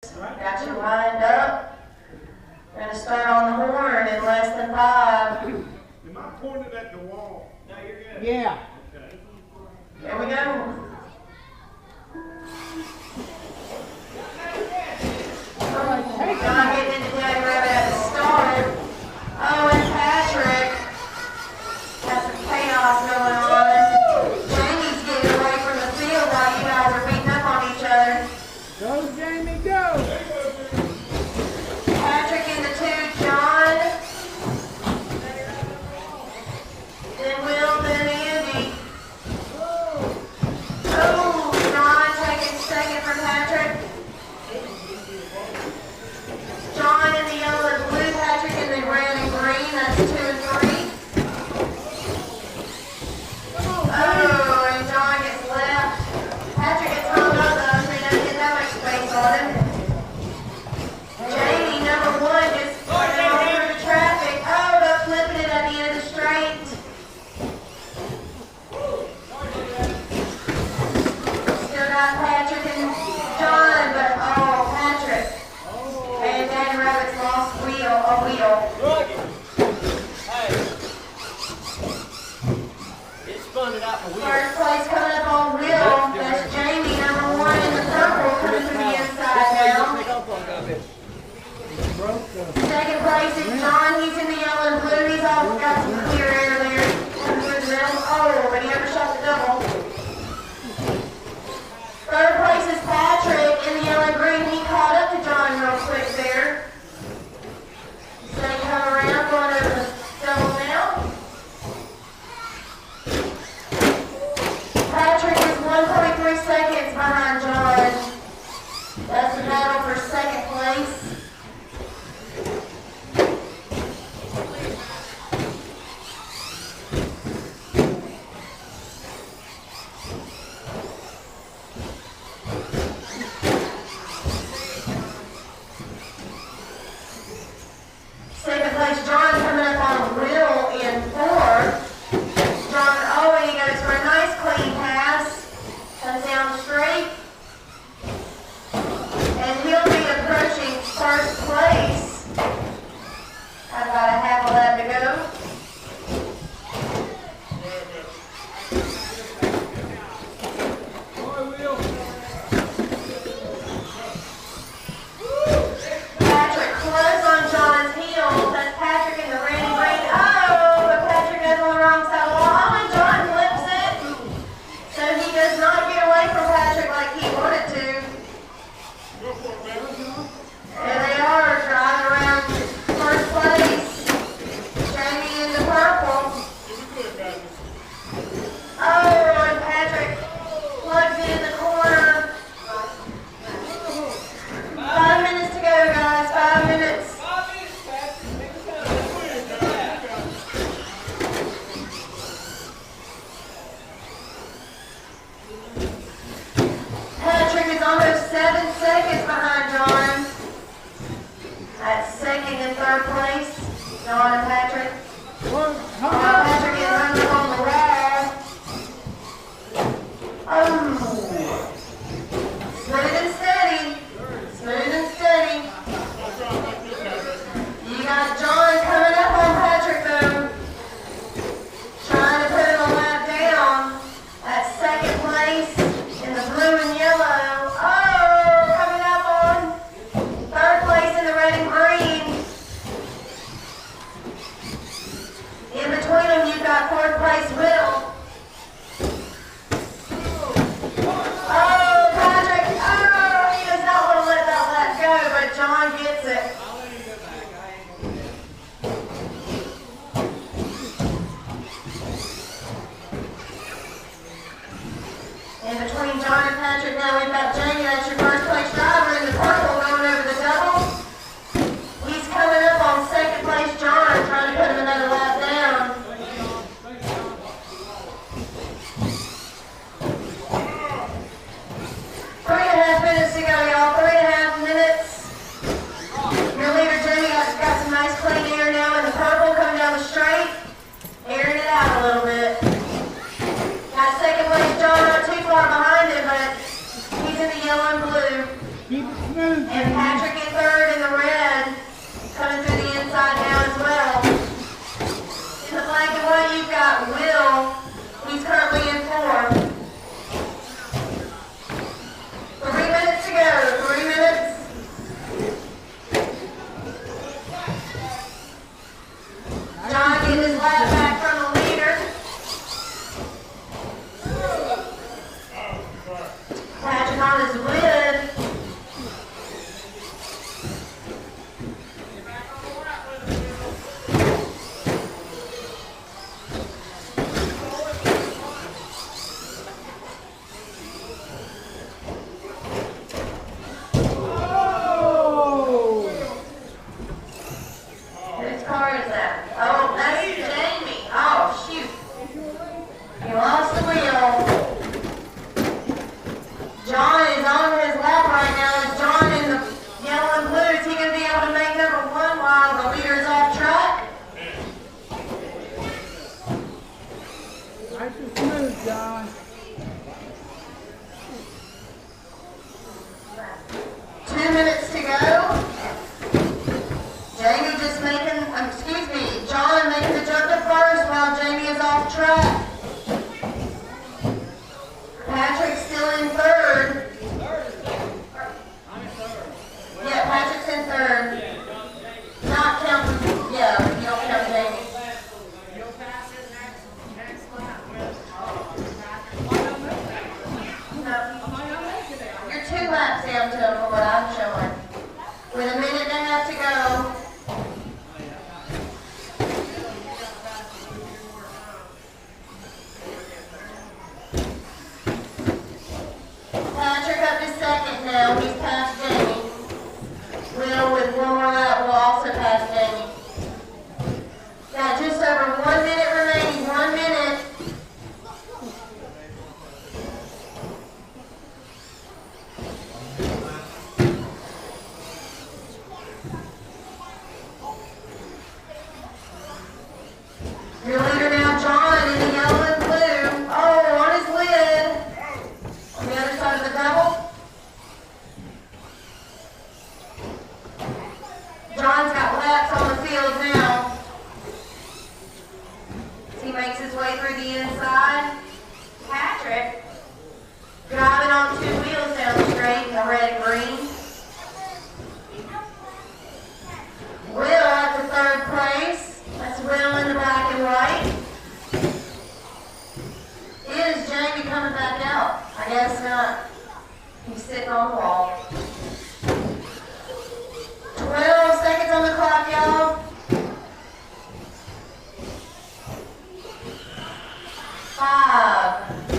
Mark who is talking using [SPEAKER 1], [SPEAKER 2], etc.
[SPEAKER 1] Got you lined up. We're going to start on the horn in less than 5.
[SPEAKER 2] Am I pointed at the wall?
[SPEAKER 3] No, you're good.
[SPEAKER 4] Yeah.
[SPEAKER 2] Okay.
[SPEAKER 1] Here we go. John getting into Daddy Rabbit at the start. Oh, and Patrick. Got some chaos going on. Jamie's getting away from the field while you guys are beating up on each other.
[SPEAKER 4] Go, Jamie, go.
[SPEAKER 1] Patrick in the 2, John. Then Will, then Andy. Oh, John taking second from Patrick. John in the yellow and blue, Patrick in the red and green. That's 2 and 3. Oh, and John gets left. Patrick gets hung up though, so he doesn't get that much space on him. Jamie, number 1, just going through the traffic. Oh, they're flipping it at the end of the straight. Still got Patrick and John, but oh, Patrick. And Daddy Rabbit's lost a wheel.
[SPEAKER 3] Hey. It spun it out for wheels.
[SPEAKER 1] First place coming up on wheel. That's Jamie, number 1 in the purple, coming from the inside now. Second place is John. He's in the yellow and blue. He's all got some clear air there. Coming through the middle. Oh, but he overshot the double. Third place is Patrick in the yellow and green. He caught up to John real quick there. So they come around, going over the double now. Patrick is 1.3 seconds behind John. That's the battle for second place. Patrick in third in the red, coming through the inside now as well. In the black and white, you've got Will. He's currently in fourth. 3 minutes to go. 3 minutes. John getting his lap back from the leader. Patrick on his lid. Whose car is that? Oh, that's Jamie. Oh, shoot. He lost the wheel. John is on his lap right now. Is John in the yellow and blue? Is he going to be able to make number one while the leader is off track?
[SPEAKER 4] Nice and smooth, John.
[SPEAKER 1] 2 minutes to go. Jamie just making, excuse me, John making the jump to first while Jamie is off track. Patrick's still in third. Yeah, Patrick's in third. Not counting, yeah, you don't count Jamie. No. You're 2 laps down to him for what I'm showing. With a minute and a half to go. Patrick up to second now. He's past Jamie. Will with one more lap will also pass Jamie. Got just over 1 minute remaining. 1 minute. Your leader now, John, in the yellow and blue. Oh, on his lid. On the other side of the double. John's got laps on the field now. As he makes his way through the inside. Patrick driving on 2 wheels down the straight in the red and green. Will at the 3rd place. That's Will in the black and white. Is Jamie coming back out? I guess not. He's sitting on the wall. 12 seconds on the clock, y'all. 5,